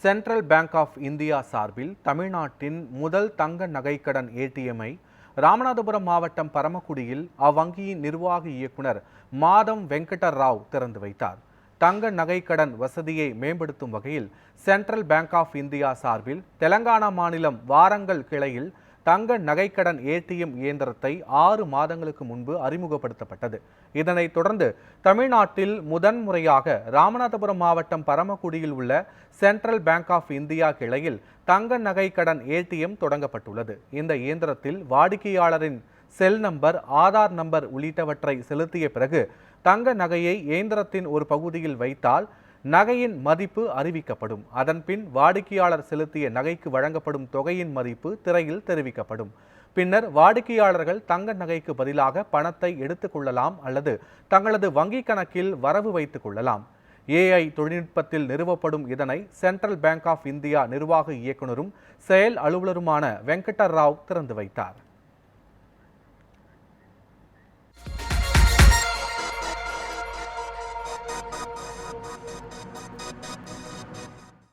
Central bank of India சார்பில் தமிழ்நாட்டின் முதல் தங்க நகைக்கடன் ஏடிஎம்ஐ ராமநாதபுரம் மாவட்டம் பரமக்குடியில் அவ்வங்கியின் நிர்வாக இயக்குனர் மாதம் வெங்கட ராவ் திறந்து வைத்தார். தங்க நகைக்கடன் வசதியை மேம்படுத்தும் வகையில் சென்ட்ரல் பேங்க் ஆஃப் இந்தியா சார்பில் தெலங்கானா மாநிலம் வாரங்கல் கிளையில் தங்க நகைக்கடன் ஏடிஎம் இயந்திரத்தை 6 மாதங்களுக்கு முன்பு அறிமுகப்படுத்தப்பட்டது. இதனைத் தொடர்ந்து தமிழ்நாட்டில் முதன்முறையாக ராமநாதபுரம் மாவட்டம் பரமக்குடியில் உள்ள சென்ட்ரல் பேங்க் ஆஃப் இந்தியா கிளையில் தங்க நகைக்கடன் ஏடிஎம் தொடங்கப்பட்டுள்ளது. இந்த இயந்திரத்தில் வாடிக்கையாளரின் செல் நம்பர், ஆதார் நம்பர் உள்ளிட்டவற்றை செலுத்திய பிறகு தங்க நகையை இயந்திரத்தின் ஒரு பகுதியில் வைத்தால் நகையின் மதிப்பு அறிவிக்கப்படும். அதன்பின் வாடிக்கையாளர் செலுத்திய நகைக்கு வழங்கப்படும் தொகையின் மதிப்பு திரையில் தெரிவிக்கப்படும். பின்னர் வாடிக்கையாளர்கள் தங்க நகைக்கு பதிலாக பணத்தை எடுத்துக் கொள்ளலாம் அல்லது தங்களது வங்கிக் கணக்கில் வரவு வைத்துக் கொள்ளலாம். ஏஐ தொழில்நுட்பத்தில் நிறுவப்படும் இதனை சென்ட்ரல் பேங்க் ஆஃப் இந்தியா நிர்வாக இயக்குனரும் செயல் அலுவலருமான வெங்கட ராவ் திறந்து வைத்தார்.